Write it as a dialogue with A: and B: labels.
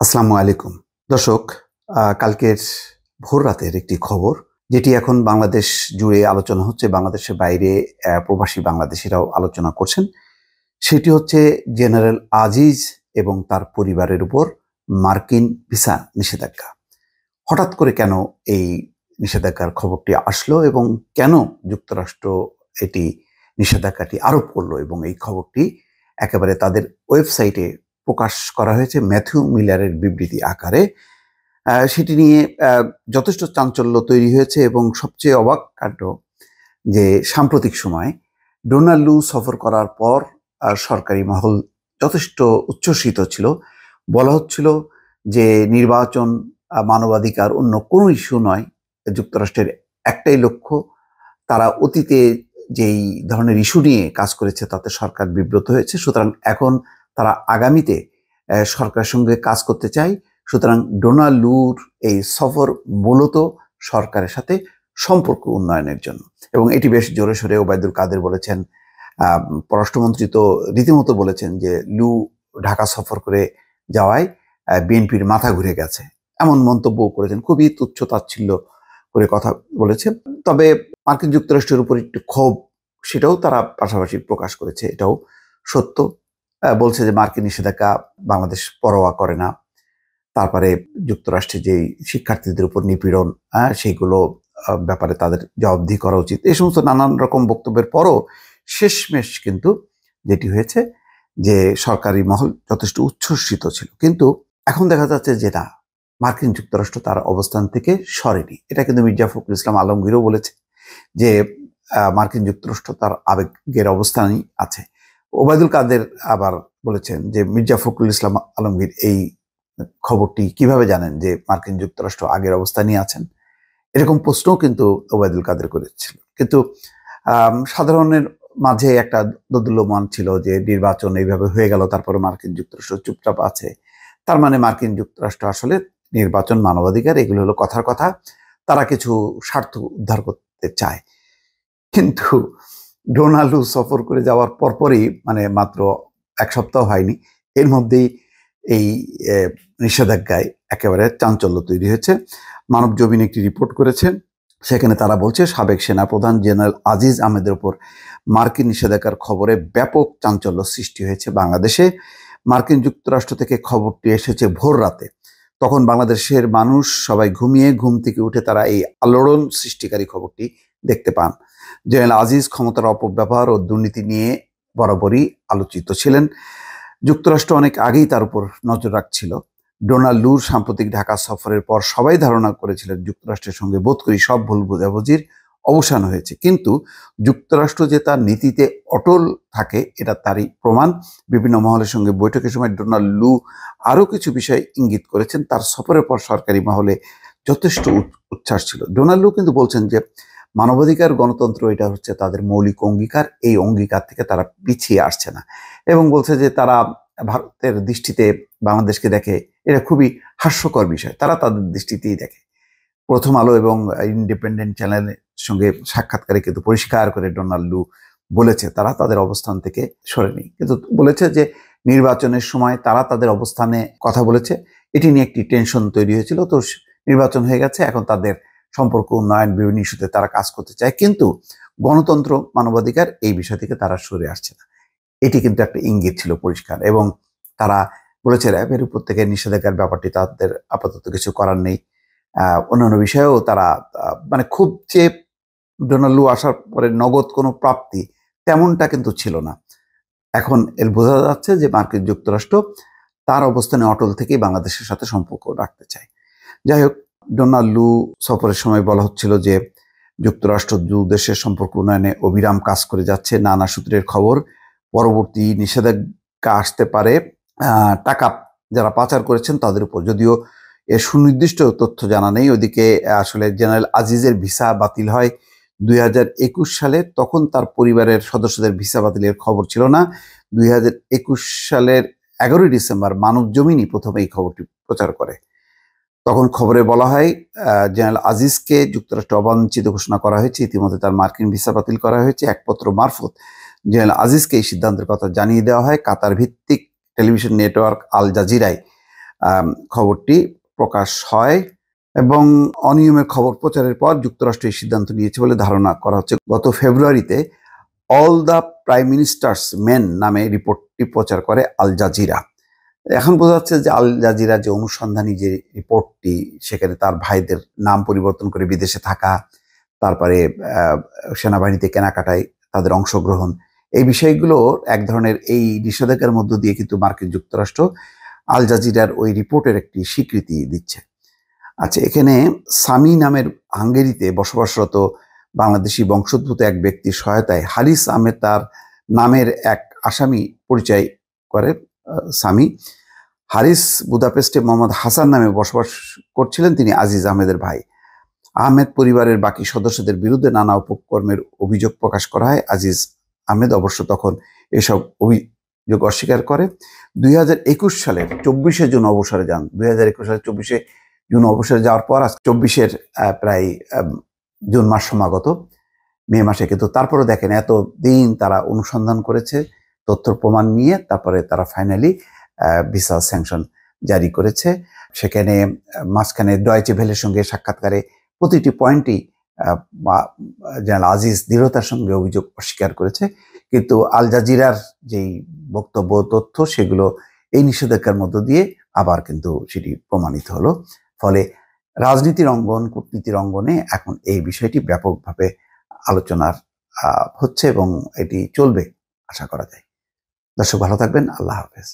A: আসসালামু আলাইকুম দর্শক। কালকের ভোর রাতের একটি খবর যেটি এখন বাংলাদেশ জুড়ে আলোচনা হচ্ছে, বাংলাদেশের বাইরে প্রবাসী বাংলাদেশিরাও আলোচনা করছেন। সেটি হচ্ছে জেনারেল আজিজ এবং তার পরিবারের উপর মার্কিন ভিসা নিষেধাজ্ঞা। হঠাৎ করে কেন এই নিষেধাজ্ঞার খবরটি আসলো এবং কেন যুক্তরাষ্ট্র এটি নিষেধাজ্ঞাটি আরোপ করলো, এবং এই খবরটি একেবারে তাদের ওয়েবসাইটে প্রকাশ করা হয়েছে ম্যাথিউ মিলারের বিবৃতি আকারে। সেটি নিয়ে যথেষ্ট চাঞ্চল্য তৈরি হয়েছে এবং সবচেয়ে অবাক কাণ্ড যে সাম্প্রতিক সময় ডোনাল্ড লু সফর করার পর সরকারি মহল যথেষ্ট উচ্ছ্বসিত ছিল। বলা হচ্ছিল যে নির্বাচন, মানবাধিকার, অন্য কোনো ইস্যু নয়, যুক্তরাষ্ট্রের একটাই লক্ষ্য। তারা অতীতে যেই ধরনের ইস্যু নিয়ে কাজ করেছে তাতে সরকার বিব্রত হয়েছে, সুতরাং এখন তারা আগামীতে সরকারের সঙ্গে কাজ করতে চায়। সুতরাং ডোনাল্ড লুর এই সফর মূলত সরকারের সাথে সম্পর্ক উন্নয়নের জন্য, এবং এটি বেশ জোরে সোরে ওবায়দুল কাদের বলেছেন। পররাষ্ট্রমন্ত্রী তো রীতিমতো বলেছেন যে লু ঢাকা সফর করে যাওয়ায় বিএনপির মাথা ঘুরে গেছে, এমন মন্তব্য করেছেন। খুবই তুচ্ছ তাচ্ছিল্য করে কথা বলেছে। তবে মার্কিন যুক্তরাষ্ট্রের উপর একটু ক্ষোভ, সেটাও তারা পাশাপাশি প্রকাশ করেছে, এটাও সত্য। বলছে যে মার্কিন নিষেধাজ্ঞা বাংলাদেশ পরোয়া করে না। তারপরে যুক্তরাষ্ট্রে যে শিক্ষার্থীদের উপর নিপীড়ন, সেইগুলো ব্যাপারে তাদের জবাবদিহি করা উচিত। এই সমস্ত নানান রকম বক্তব্যের পরও শেষমেশ কিন্তু যেটি হয়েছে যে সরকারি মহল যথেষ্ট উচ্ছ্বসিত ছিল, কিন্তু এখন দেখা যাচ্ছে যে না, মার্কিন যুক্তরাষ্ট্র তার অবস্থান থেকে সরেনি। এটা কিন্তু মির্জা ফখরুল ইসলাম আলমগীরও বলেছে যে মার্কিন যুক্তরাষ্ট্র তার আবেগের অবস্থানই আছে। ওবায়দুল কাদের আবার বলেছেন যে মির্জা ফখরুল ইসলাম আলমগীর এই খবরটি কিভাবে জানেন যে মার্কিন যুক্তরাষ্ট্র আগের অবস্থানই আছেন। এরকম প্রশ্নও কিন্তু ওবায়দুল কাদের করেছিল। কিন্তু সাধারণের মাঝে একটা দোদুল্যমান ছিল যে নির্বাচন এইভাবে হয়ে গেল, তারপরে মার্কিন যুক্তরাষ্ট্র চুপচাপ আছে। তার মানে মার্কিন যুক্তরাষ্ট্র আসলে নির্বাচন, মানবাধিকার, এগুলো হলো কথার কথা, তারা কিছু স্বার্থ উদ্ধার করতে চায়। কিন্তু ডোনাল্ড সফর করে যাওয়ার পরপরই, মানে মাত্র এক সপ্তাহ হয়নি, এর মধ্যেই এই নিষেধাজ্ঞায় একেবারে চাঞ্চল্য তৈরি হয়েছে। মানব জমিন একটি রিপোর্ট করেছে, সেখানে তারা বলছে সাবেক সেনাপ্রধান জেনারেল আজিজ আহমেদের উপর মার্কিন নিষেধাজ্ঞার খবরে ব্যাপক চাঞ্চল্য সৃষ্টি হয়েছে বাংলাদেশে। মার্কিন যুক্তরাষ্ট্র থেকে খবরটি এসেছে ভোর রাতে। তখন বাংলাদেশের মানুষ সবাই ঘুমিয়ে, ঘুম থেকে উঠে তারা এই আলোড়ন সৃষ্টিকারী খবরটি দেখতে পান। জেনারেল আজিজ ক্ষমতার অপব্যবহার ও দুর্নীতি নিয়ে বরাবরই আলোচিত ছিলেন। যুক্তরাষ্ট্র অনেক আগেই তার উপর নজর রাখছিল। ডোনাল্ড লুর সাম্প্রতিক ঢাকা সফরের পর সবাই ধারণা করেছিলেন যুক্তরাষ্ট্রের সঙ্গে বোধ করি সব ভুল বোঝাবুঝির অবসান হয়েছে, কিন্তু যুক্তরাষ্ট্র যে তার নীতিতে অটল থাকে এটা তারই প্রমাণ। বিভিন্ন মহলের সঙ্গে বৈঠকের সময় ডোনাল্ড লু আরও কিছু বিষয় ইঙ্গিত করেছেন। তার সফরের পর সরকারি মহলে যথেষ্ট উচ্ছ্বাস ছিল। ডোনাল্ড লু কিন্তু বলছেন যে মানবাধিকার, গণতন্ত্র এটা হচ্ছে তাদের মৌলিক অঙ্গীকার, এই অঙ্গীকার থেকে তারা পিছিয়ে আসছে না, এবং বলছে যে তারা ভারতের দৃষ্টিতে বাংলাদেশকে দেখে এটা খুবই হাস্যকর বিষয়, তারা তাদের দৃষ্টিতেই দেখে। প্রথম আলো এবং ইন্ডিপেন্ডেন্ট চ্যানেলের সঙ্গে সাক্ষাৎকারে কিন্তু পরিষ্কার করে ডোনাল্ড লু বলেছে তারা তাদের অবস্থান থেকে সরেনি, কিন্তু বলেছে যে নির্বাচনের সময় তারা তাদের অবস্থানে কথা বলেছে, এটি নিয়ে একটি টেনশন তৈরি হয়েছিল। তো নির্বাচন হয়ে গেছে, এখন তাদের সম্পর্ক উন্নয়ন, বিভিন্ন ইস্যুতে তারা কাজ করতে চায়, কিন্তু গণতন্ত্র, মানবাধিকার এই বিষয় থেকে তারা সরে আসছে না। এটি কিন্তু একটা ইঙ্গিত ছিল পরিষ্কার, এবং তারা বলেছে র্যাবের উপর থেকে নিষেধাজ্ঞার ব্যাপারটি তাদের আপাতত কিছু করার নেই। অন্যান্য বিষয়েও তারা মানে খুব যে ডোনাল্ড লু আসার পরে নগদ কোনো প্রাপ্তি তেমনটা কিন্তু ছিল না। এখন এর বোঝা যাচ্ছে যে মার্কিন যুক্তরাষ্ট্র তার অবস্থানে অটল থেকেই বাংলাদেশের সাথে সম্পর্ক রাখতে চায়। যাই হোক, ডোনাল্ড লু সফরের সময় বলা হচ্ছিল যে যুক্তরাষ্ট্র দু দেশের সম্পর্ক উন্নয়নে অবিরাম কাজ করে যাচ্ছে। নানা সূত্রের খবর, পরবর্তী নিষেধাজ্ঞা আসতে পারে টাকা যারা পাচার করেছেন তাদের উপর, যদিও এর সুনির্দিষ্ট তথ্য জানা নেই। ওদিকে আসলে জেনারেল আজিজের ভিসা বাতিল হয় 2021 সালে, তখন তার পরিবারের সদস্যদের ভিসা বাতিলের খবর ছিল না। 2021 সালের 11ই ডিসেম্বর মানব জমিনই প্রথমে এই খবরটি প্রচার করে। তখন খবরে বলা হয় জেনারেল আজিজকে যুক্তরাষ্ট্র অবাঞ্ছিত ঘোষণা করা হয়েছে, ইতিমধ্যে তার মার্কিন ভিসা বাতিল করা হয়েছে। এক পত্র মারফত জেনারেল আজিজকে এই সিদ্ধান্তের কথা জানিয়ে দেওয়া হয়। কাতার ভিত্তিক টেলিভিশন নেটওয়ার্ক আল জাজিরায় খবরটি প্রকাশ হয় এবং অনিয়মের খবর প্রচারের পর যুক্তরাষ্ট্র এই সিদ্ধান্ত নিয়েছে বলে ধারণা করা হচ্ছে। গত ফেব্রুয়ারিতে all the prime ministers main নামে রিপোর্টটি প্রচার করে আল জাজিরা। এখন বোঝা যাচ্ছে যে আল জাজিরা যে অনুসন্ধানী যে রিপোর্টটি, সেখানে তার ভাইদের নাম পরিবর্তন করে বিদেশে থাকা, তারপরে সেনাবাহিনীতে কেনাকাটায় তাদের অংশগ্রহণ, এই বিষয়গুলো এক ধরনের এই নিষেধাজ্ঞার মধ্য দিয়ে কিন্তু মার্কিন যুক্তরাষ্ট্র আল জাজিরার ওই রিপোর্টের একটি স্বীকৃতি দিচ্ছে। আচ্ছা, এখানে সামি নামের হাঙ্গেরিতে বসবাসরত বাংলাদেশি বংশোদ্ভূত এক ব্যক্তির সহায়তায় হারিস আহমেদ তার নামের এক আসামি পরিচয় করে। সামি হারিস বুদাপেস্টে মোহাম্মদ হাসান নামে বসবাস করছিলেন। তিনি আজিজ আহমেদের ভাই। আহমেদ পরিবারের বাকি সদস্যদের বিরুদ্ধে নানা অপকর্মের অভিযোগ প্রকাশ করা হয়। আজিজ আহমেদ অবশ্য তখন এসব অভিযোগ অস্বীকার করে। 2021 সালের 24শে জুন অবসরে যান। 2021 সালের 24শে জুন অবসরে যাওয়ার পর আজ 24-এর প্রায় জুন মাস সমাগত, মে মাসে। কিন্তু তারপরে দেখেন এত দিন তারা অনুসন্ধান করেছে, তথ্য প্রমাণ নিয়ে তারপরে তারা ফাইনালি ভিসা স্যাংশন জারি করেছে। সেখানে মাঝখানে ডয়েচে ভেলের সঙ্গে সাক্ষাৎকারে প্রতিটি পয়েন্টই জেনারেল আজিজ দৃঢ়তার সঙ্গে অভিযোগ অস্বীকার করেছে। কিন্তু আল জাজিরার যেই বক্তব্য, তথ্য, সেগুলো এই নিষেধাজ্ঞার মধ্য দিয়ে আবার কিন্তু সেটি প্রমাণিত হলো। ফলে রাজনীতির অঙ্গন, কূটনীতির অঙ্গনে এখন এই বিষয়টি ব্যাপকভাবে আলোচনার হচ্ছে এবং এটি চলবে আশা করা যায়। দর্শক ভালো থাকবেন। আল্লাহ হাফেজ।